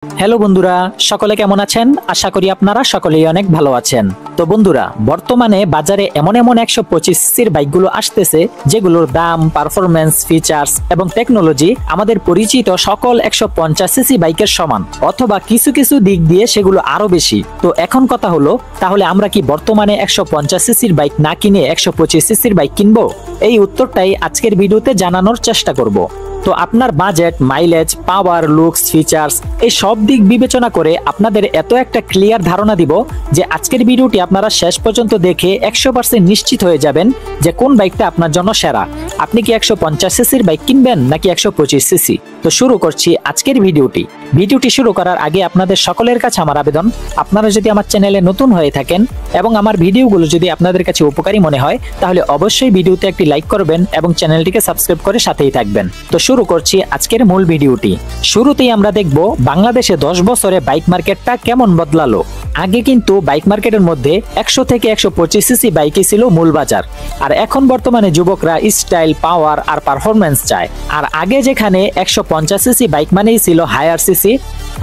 Hello বন্ধুরা, সকলে কেমন আছেন? আশা করি আপনারা সকলেই অনেক ভালো আছেন। তো বন্ধুরা, বর্তমানে বাজারে এমন এমন 125 সিসির বাইকগুলো আসতেছে যেগুলোর দাম, পারফরম্যান্স, ফিচার্স এবং টেকনোলজি আমাদের পরিচিত সকল 150 সিসি বাইকের সমান, অথবা কিছু কিছু দিক দিয়ে সেগুলো আরো বেশি। তো এখন কথা হলো, তাহলে আমরা কি বর্তমানে 150 সিসির বাইক না কিনে 125 সিসির বাইক কিনবো? এই উত্তরটাই আজকের ভিডিওতে জানানোর চেষ্টা করব। তো আপনার বাজেট, মাইলেজ, পাওয়ার, লুকস, ফিচার্স এই সব দিক বিবেচনা করে আপনাদের এত একটা ক্লিয়ার ধারণা দিব যে আজকের ভিডিওটি আপনারা শেষ পর্যন্ত দেখে 100% নিশ্চিত হয়ে যাবেন যে কোন বাইকটা আপনার জন্য সেরা। আপনি কি 150 সিসির বাইক কিনবেন নাকি 125 সিসি? তো শুরু করছি আজকের ভিডিওটি শুরু করার আগে আপনাদের সকলের কাছে আমার আবেদন, আপনারা যদি আমার চ্যানেলে নতুন হয়ে থাকেন এবং আমার ভিডিওগুলো যদি আপনাদের কাছে উপকারী মনে হয় তাহলে অবশ্যই ভিডিওতে একটি লাইক করবেন এবং চ্যানেলটিকে সাবস্ক্রাইব করে সাথেই থাকবেন। তো শুরু করছি আজকের মূল ভিডিওটি। শুরুতেই আমরা দেখব বাংলাদেশে 10 বছরে বাইক মার্কেটটা কেমন বদলালো। আগে কিন্তু বাইক মার্কেটের মধ্যে 100 থেকে 125 সিসি বাইকই ছিল মূল বাজার, আর এখন বর্তমানে যুবকরা স্টাইল, পাওয়ার আর পারফরম্যান্স চায়। আর আগে যেখানে 150 সিসি বাইক মানেই ছিল হায়ার সিসি,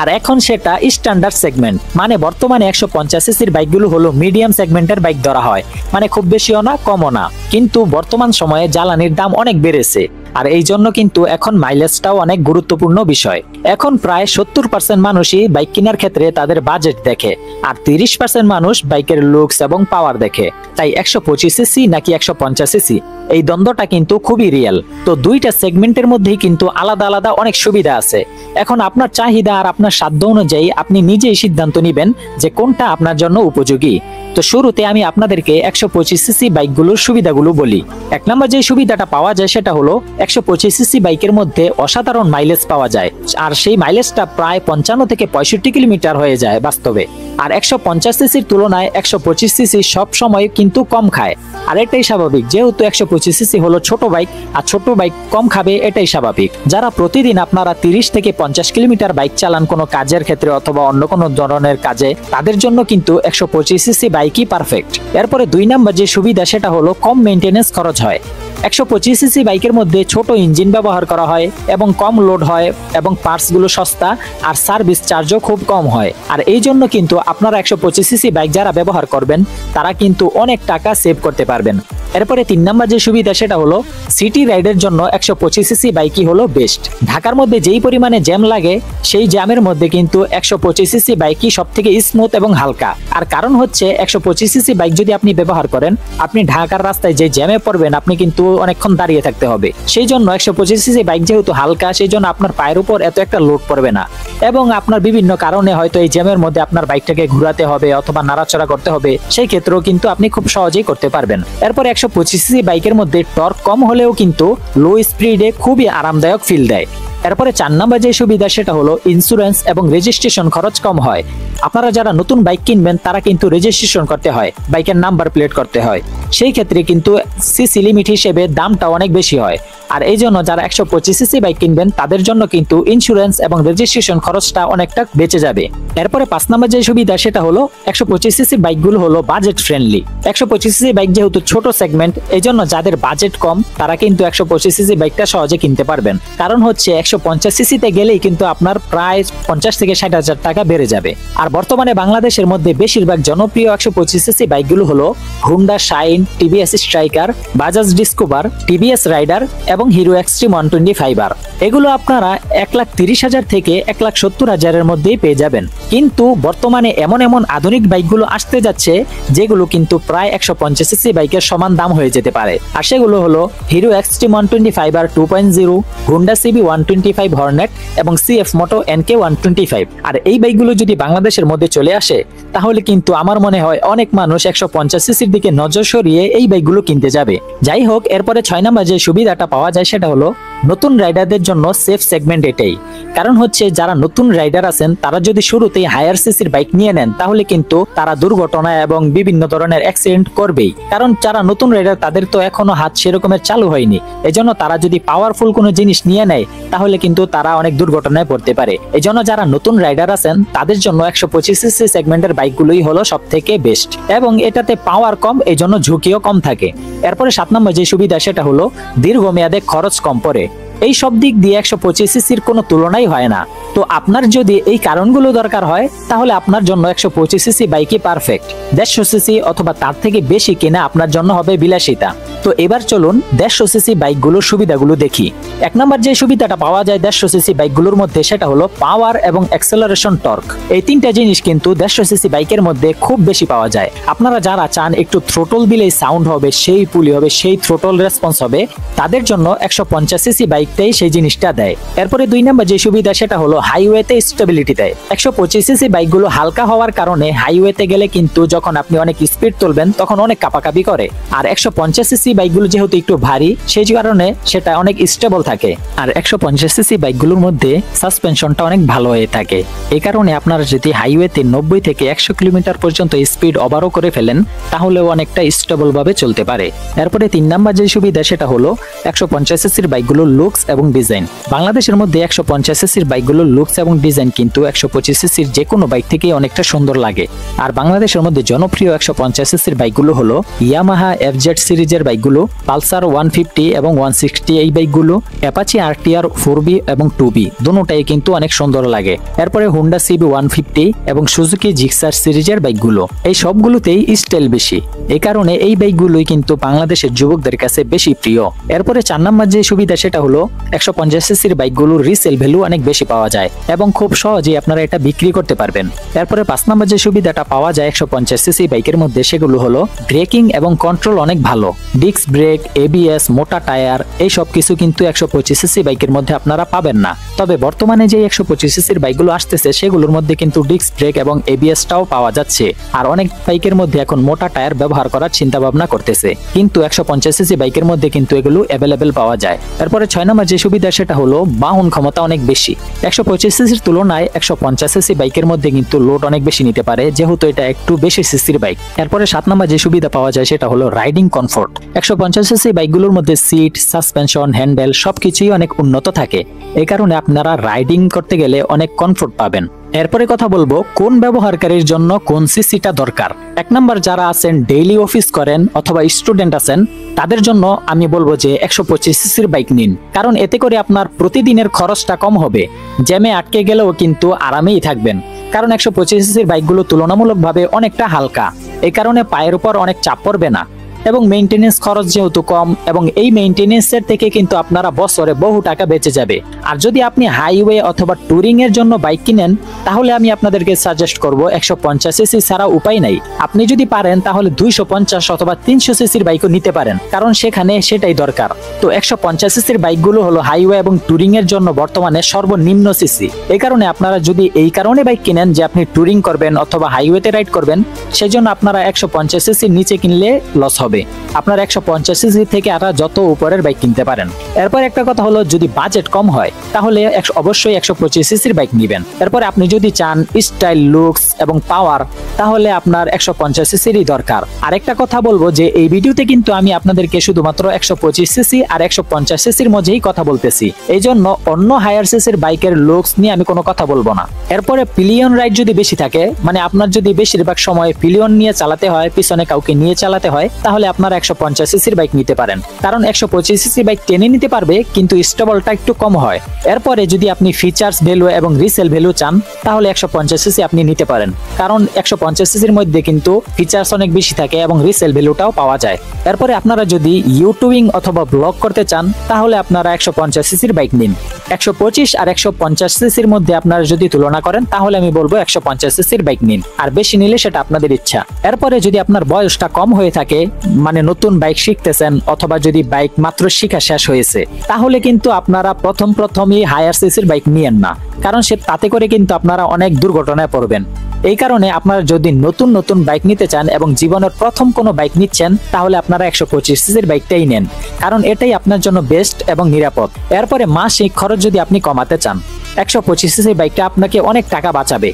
আর এখন সেটা স্ট্যান্ডার্ড সেগমেন্ট। মানে বর্তমানে 150 সিসির বাইকগুলো হলো মিডিয়াম সেগমেন্টের বাইক ধরা হয়, মানে খুব বেশিও না কমও না। কিন্তু বর্তমান সময়ে জ্বালানির দাম অনেক বেড়েছে, আর এই জন্য কিন্তু এখন মাইলেজটাও অনেক গুরুত্বপূর্ণ বিষয়। এখন প্রায় 70% মানুষই বাইক কেনার ক্ষেত্রে তাদের বাজেট দেখে, আর 30% মানুষ বাইকের লুকস এবং পাওয়ার দেখে। তাই 125 সিসি নাকি 150 সিসি এই দ্বন্দ্বটা কিন্তু খুবই রিয়েল। তো দুইটা সেগমেন্টের মধ্যেই কিন্তু আলাদা আলাদা অনেক সুবিধা আছে। এখন আপনার চাহিদা আর আপনার সাধ্য অনুযায়ী আপনি নিজেই সিদ্ধান্ত নেবেন যে কোনটা আপনার জন্য উপযোগী। তো শুরুতে আমি আপনাদেরকে 125 সিসি বাইকগুলোর সুবিধাগুলো বলি। এক নম্বর যে সুবিধাটা পাওয়া যায় সেটা হলো 125 সিসি বাইকের মধ্যে অসাধারণ মাইলেজ পাওয়া যায়, আর সেই মাইলেজটা প্রায় 55 থেকে 65 কিলোমিটার হয়ে যায় বাস্তবে। আর 150 সিসির তুলনায় 125 সিসি সব সময় কিন্তু কম খায়, আর এটাই স্বাভাবিক, যেহেতু 125 সিসি হলো ছোট বাইক, আর ছোট বাইক কম খাবে, এটাই স্বাভাবিক। যারা প্রতিদিন আপনারা 30 থেকে 50 কিলোমিটার বাইক চালান কোনো কাজের ক্ষেত্রে অথবা অন্য কোনো ধরনের কাজে, তাদের জন্য কিন্তু 125 সিসি বাইকই পারফেক্ট। এরপরে 2 নম্বর যে সুবিধা সেটা হলো কম মেইনটেনেন্স খরচ হয়। 125 সিসি বাইকের মধ্যে ছোট ইঞ্জিন ব্যবহার করা হয় এবং কম লোড হয়, এবং পার্টস গুলো সস্তা, আর সার্ভিস চার্জও খুব কম হয়। আর এই জন্য কিন্তু আপনারা 125 সিসি বাইক যারা ব্যবহার করবেন তারা কিন্তু অনেক টাকা সেভ করতে পারবেন। এরপরে 3 নম্বর যে সুবিধা সেটা হলো সিটি রাইডের জন্য 125 সিসি বাইকই হলো বেস্ট। ঢাকার মধ্যে যেই পরিমাণে জ্যাম লাগে সেই জ্যামের মধ্যে কিন্তু 125 সিসি বাইকই সব থেকে স্মুথ এবং হালকা। আর কারণ হচ্ছে 125 সিসি বাইক যদি আপনি ব্যবহার করেন, আপনি ঢাকার রাস্তায় যে জ্যামে পড়বেন আপনি কিন্তু অনেকক্ষণ দাঁড়িয়ে থাকতে হবে। সেই জন্য 125 সিসি বাইক যেহেতু হালকা, সেই জন্য আপনার পায়ের উপর এত একটা লোড পড়বে না, এবং আপনার বিভিন্ন কারণে হয়তো এই জ্যামের মধ্যে আপনার বাইকটাকে ঘোরাতে হবে অথবা নাড়াচড়া করতে হবে, সেই ক্ষেত্রেও কিন্তু আপনি খুব সহজেই করতে পারবেন। এরপর 125 সিসি বাইকের মধ্যে টর্ক কম হলেও কিন্তু লো স্পিডে খুবই আরামদায়ক ফিল দেয়। এরপরে 4 নম্বর যে সুবিধা সেটা হলো ইন্স্যুরেন্স এবং রেজিস্ট্রেশন খরচ কম হয়। আপনারা যারা নতুন বাইক কিনবেন তারা কিন্তু রেজিস্ট্রেশন করতে হয়, বাইকের নাম্বার প্লেট করতে হয়, সেই ক্ষেত্রে কিন্তু সিসি লিমিট হিসেবে দামটা অনেক বেশি হয়। আর এই জন্য যারা 125 সিসি বাইক কিনবেন তাদের জন্য কিন্তু ইন্স্যুরেন্স এবং রেজিস্ট্রেশন খরচটা অনেকটা বেঁচে যাবে। এরপরে 5 নম্বর যে সুবিধা সেটা হলো 125 সিসি বাইকগুলো হলো বাজেট ফ্রেন্ডলি। 125 সিসি বাইক যেহেতু ছোট সেগমেন্ট, এই জন্য যাদের বাজেট কম তারা কিন্তু 125 সিসি বাইকটা সহজে কিনতে পারবেন। কারণ হচ্ছে 150 সিসিতে গেলেই কিন্তু আপনার প্রায় 50 থেকে 60 হাজার টাকা বেড়ে যাবে। আর বর্তমানে বাংলাদেশের মধ্যে বেশিরভাগ জনপ্রিয় 125 সিসি বাইকগুলো হলো Honda Shine, TVS Striker, Bajaj Discover, TVS Raider এবং হিরো এক্সট্রিম 125R। এগুলো আপনারা 1,30,000 থেকে 1,70,000-এর মধ্যেই পেয়ে যাবেন। কিন্তু বর্তমানে এমন এমন আধুনিক বাইকগুলো আসতে যাচ্ছে যেগুলো কিন্তু প্রায় 150 সিসি বাইকের সমান দাম হয়ে যেতে পারে। আর সেগুলো হলো Hero Xtreme 125R 2.0, Honda CB 125 Hornet এবং সিএফ মোটো NK 125। আর এই বাইকগুলো যদি বাংলাদেশের মধ্যে চলে আসে তাহলে কিন্তু আমার মনে হয় অনেক মানুষ 150 সিসির দিকে নজর সরিয়ে এই বাইকগুলো কিনতে যাবে। যাই হোক, এরপরে 6 নম্বর যে সুবিধাটা পাওয়া যায় সেটা হলো নতুন রাইডারদের জন্য সেফ সেগমেন্ট এটাই। কারণ হচ্ছে যারা নতুন রাইডার আছেন তারা যদি শুরুতেই হায়ার সিসির বাইক নিয়ে নেন তাহলে কিন্তু তারা দুর্ঘটনা এবং বিভিন্ন ধরনের অ্যাক্সিডেন্ট করবেই। কারণ যারা নতুন রাইডার তাদের তো এখনো হাত সেরকমের চালু হয়নি, এজন্য তারা যদি পাওয়ারফুল কোনো জিনিস নিয়ে নেয় তাহলে কিন্তু তারা অনেক দুর্ঘটনায় পড়তে পারে। এজন্য যারা নতুন রাইডার আছেন তাদের জন্য 125 সিসি সেগমেন্টের বাইকগুলোই হলো সব থেকে বেস্ট, এবং এটাতে পাওয়ার কম, এই জন্য ঝুঁকিও কম থাকে। এরপরে 7 নম্বর যে সুবিধা সেটা হলো দীর্ঘমেয়াদে খরচ কম পড়ে। এই সব দিক দিয়ে 125 সিসির কোনো তুলনাই হয় না। তো আপনার যদি এই কারণগুলো দরকার হয় তাহলে আপনার জন্য 125 সিসি বাইকই পারফেক্ট। 150 সিসি অথবা তার থেকে বেশি কেনা আপনার জন্য হবে বিলাসিতা। তো এবার চলুন 150 সিসি বাইকগুলোর সুবিধাগুলো দেখি। এক নম্বর যে সুবিধাটা পাওয়া যায় 150 সিসি বাইকগুলোর মধ্যে সেটা হলো পাওয়ার এবং অ্যাক্সেলারেশন টর্ক। এই তিনটা জিনিস কিন্তু 150 সিসি বাইকের মধ্যে খুব বেশি পাওয়া যায়। আপনারা যারা চান একটু থ্রোটল দিলেই সাউন্ড হবে, সেই পুলি হবে, সেই থ্রোটল রেসপন্স হবে, তাদের জন্য 150 সিসি বাইকটাই সেই জিনিসটা দেয়। এরপরে 2 নম্বর যে সুবিধা সেটা হলো হাইওয়েতে স্টেবিলিটি দেয়। 125 সিসি বাইকগুলো হালকা হওয়ার কারণে হাইওয়েতে গেলে কিন্তু যখন আপনি অনেক স্পিড তুলবেন তখন অনেক কাঁপাকাঁপি করে। আর 150 সিসি বাইকগুলো যেহেতু একটু ভারী সেই কারণে সেটা অনেক স্টেবল থাকে। আর 150 সিসি বাইকগুলোর মধ্যে সাসপেনশনটা অনেক ভালো হয়ে থাকে। এই কারণে আপনারা যদি হাইওয়েতে 90 থেকে 100 কিলোমিটার পর্যন্ত স্পিড ওভারও করে ফেলেন তাহলেও অনেকটা স্টেবল ভাবে চলতে পারে। এরপরে 3 নাম্বার যে সুবিধা সেটা হলো 150 সিসির বাইকগুলোর লুকস এবং ডিজাইন। বাংলাদেশের মধ্যে 150 সিসির বাইকগুলোর লুকস এবং ডিজাইন কিন্তু 125 সিসির যে কোনো বাইক থেকে অনেকটা সুন্দর লাগে। আর বাংলাদেশের মধ্যে জনপ্রিয় 150 সিসির বাইকগুলো হলো ইয়ামাহা এফজেড সিরিজের বাইকগুলো, পালসার 150 এবং 160 এই বাইকগুলো, অ্যাপাচি আরটিআর 4B এবং 2B দুটোটাই কিন্তু অনেক সুন্দর লাগে। এরপরে হোন্ডা সিবি 150 এবং সুজুকি জিক্সার সিরিজের বাইকগুলো, এই সবগুলোতেই স্টাইল বেশি। এই কারণে এই বাইকগুলোই কিন্তু বাংলাদেশের যুবকদের কাছে বেশি প্রিয়। এরপরে 4 নাম্বার যে সুবিধা সেটা হলো 150 সিসির বাইকগুলোর রিসেল ভ্যালু অনেক বেশি পাওয়া যায় এবং খুব সহজেই আপনারা এটা বিক্রি করতে পারবেন। এরপরে 5 নাম্বার যে সুবিধাটা পাওয়া যায় 150 সিসি বাইকের মধ্যে সেগুলো হলো ব্রেকিং এবং কন্ট্রোল অনেক ভালো। ডিস্ক ব্রেক, এবিএস, মোটা টায়ার এই সব কিছু কিন্তু 125 সিসি বাইকের মধ্যে আপনারা পাবেন না। তবে বর্তমানে যে 125 সিসির বাইকগুলো আসতেছে সেগুলোর মধ্যে কিন্তু ডিস্ক ব্রেক এবং এবিএসটাও পাওয়া যাচ্ছে। আর অনেক বাইকের মধ্যে এখন মোটা টায়ার ব্যবহার করার চিন্তা ভাবনা করতেছে, কিন্তু 150 সিসি বাইকের মধ্যে কিন্তু এগুলো অ্যাভেলেবেল পাওয়া যায়। এরপরে 6 নম্বর যে সুবিধা সেটা হলো বাহন ক্ষমতা অনেক বেশি। 125 সিসির তুলনায় 150 সিসি বাইকের মধ্যে কিন্তু লোড অনেক বেশি নিতে পারে, যেহেতু এটা একটু বেশি সিসির বাইক। এরপরে 7 নম্বর যে সুবিধা পাওয়া যায় সেটা হলো রাইডিং কমফোর্ট। 150 সিসি বাইকগুলোর মধ্যে সিট, সাসপেনশন, হ্যান্ডেল সবকিছুই অনেক উন্নত থাকে। এই কারণে আপনারা রাইডিং করতে গেলে অনেক কমফোর্ট পাবেন। এরপরে কথা বলবো কোন ব্যবহারকারীর জন্য কোন সিসিটা দরকার। 1 নাম্বার যারা আছেন ডেইলি অফিস করেন অথবা স্টুডেন্ট আছেন তাদের জন্য আমি বলবো যে 125 সিসির বাইক নিন, কারণ এতে করে আপনার প্রতিদিনের খরচটা কম হবে। জ্যামে আটকে গেলেও কিন্তু আরামেই থাকবেন, কারণ 125 সিসির বাইকগুলো তুলনামূলকভাবে অনেকটা হালকা। এই কারণে পায়ের উপর অনেক চাপ পড়বে না এবং মেইনটেনেন্স খরচ যেহেতু কম, এবং এই মেইনটেনেন্সের থেকে কিন্তু আপনারা বছরে বহু টাকা বেঁচে যাবে। আর যদি আপনি হাইওয়ে অথবা ট্যুরিং এর জন্য বাইক কিনেন তাহলে আমি আপনাদেরকে সাজেস্ট করব 150 সিসি ছাড়া উপায় নাই। আপনি যদি পারেন তাহলে 250 অথবা 300 সিসির বাইকও নিতে পারেন, কারণ সেখানে সেটাই দরকার। তো 150 সিসির বাইকগুলো হলো হাইওয়ে এবং ট্যুরিং এর জন্য বর্তমানে সর্বনিম্ন সিসি। এই কারণে আপনারা যদি এই কারণে বাইক কিনেন যে আপনি ট্যুরিং করবেন অথবা হাইওয়েতে রাইড করবেন, সেজন্য আপনারা 150 সিসির নিচে কিনলে লস হবে। আপনার 150 সিসি থেকে আর যত উপরের বাইক কিনতে পারেন। এরপর একটা কথা হলো যদি বাজেট কম হয় তাহলে অবশ্যই 125 সিসির বাইক নেবেন। এরপর আপনি যদি চান স্টাইল, লুকস এবং পাওয়ার তাহলে আপনার 150 সিসিরই দরকার। আরেকটা কথা বলবো যে এই ভিডিওতে কিন্তু আমি আপনাদেরকে শুধুমাত্র 125 সিসি আর 150 সিসির মধ্যেই কথা বলতেছি, এই জন্য অন্য হায়ার সিসির বাইকের লুকস নিয়ে আমি কোনো কথা বলবো না। এরপরে পিলিয়ন রাইড যদি বেশি থাকে, মানে আপনার যদি বেশিরভাগ সময় পিলিয়ন নিয়ে চালাতে হয়, পিছনে কাউকে নিয়ে চালাতে হয়, তাহলে আপনারা 150 সিসির বাইক নিতে পারেন, কারণ 125 সিসি বাইক টেনে নিতে পারবে কিন্তু স্টেবলটা একটু কম হয়। এরপরে যদি আপনি ফিচার্স ভ্যালু এবং রিসেল ভ্যালু চান তাহলে 150 সিসি আপনি নিতে পারেন, কারণ 150 সিসির মধ্যে কিন্তু ফিচার্স অনেক বেশি থাকে এবং রিসেল ভ্যালুটাও পাওয়া যায়। এরপরে আপনারা যদি ইউটিউবিং অথবা ব্লগ করতে চান তাহলে আপনারা 150 সিসির বাইক নিন। 125 আর 150 সিসির মধ্যে আপনারা যদি তুলনা করেন তাহলে আমি বলবো 150 সিসির বাইক নিন, আর বেশি নিলে সেটা আপনাদের ইচ্ছা। এরপরে যদি আপনার বয়সটা কম হয়ে থাকে, মানে নতুন বাইক শিখতেছেন অথবা যদি বাইক মাত্র শিখা শেষ হয়েছে, তাহলে কিন্তু আপনারা প্রথমই হায়ার সিসির বাইক নিয়েন না, কারণ তাতে করে কিন্তু আপনারা অনেক দুর্ঘটনায় পড়বেন। এই কারণে আপনারা যদি নতুন বাইক নিতে চান এবং জীবনের প্রথম কোনো বাইক নিচ্ছেন তাহলে আপনারা 125 সিসির বাইকটাই নেন, কারণ এটাই আপনার জন্য বেস্ট এবং নিরাপদ। এরপরে মাসিক খরচ যদি আপনি কমাতে চান 125 সিসির বাইকটা আপনাকে অনেক টাকা বাঁচাবে।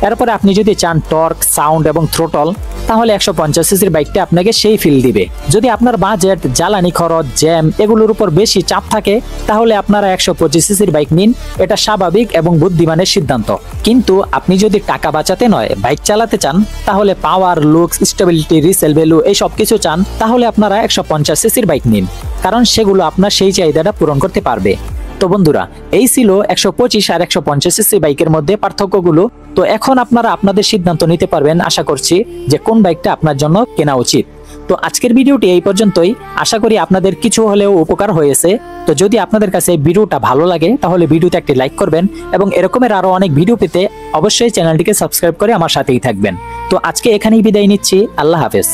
এরপরে আপনি যদি চান টর্ক, সাউন্ড এবং থ্রোটল তাহলে 150 সিসির বাইকটা আপনাকে সেই ফিল দিবে। যদি আপনার বাজেট, জ্বালানি খরচ, জ্যাম এগুলোর উপর বেশি চাপ থাকে তাহলে আপনারা 125 সিসির বাইক নিন, এটা স্বাভাবিক এবং বুদ্ধিমানের সিদ্ধান্ত। কিন্তু আপনি যদি টাকা বাঁচাতে নয় বাইক চালাতে চান তাহলে পাওয়ার, লুকস, স্টেবিলিটি, রিসেল ভ্যালু এই সব কিছু চান তাহলে আপনারা 150 সিসির বাইক নিন, কারণ সেগুলো আপনার সেই চাহিদাটা পূরণ করতে পারবে। তো বন্ধুরা, এই ছিল 125 আর 150 সিসি বাইকের মধ্যে পার্থক্যগুলো। তো এখন আপনারা আপনাদের সিদ্ধান্ত নিতে পারবেন আশা করছি যে কোন বাইকটা আপনার জন্য কেনা উচিত। তো আজকের ভিডিওটি এই পর্যন্তই। আশা করি আপনাদের কিছু হলেও উপকার হয়েছে। তো যদি আপনাদের কাছে ভিডিওটা ভালো লাগে তাহলে ভিডিওতে একটি লাইক করবেন এবং এরকমের আরো অনেক ভিডিও পেতে অবশ্যই চ্যানেলটিকে সাবস্ক্রাইব করে আমার সাথেই থাকবেন। তো আজকে এখানেই বিদায় নিচ্ছি। আল্লাহ হাফেজ।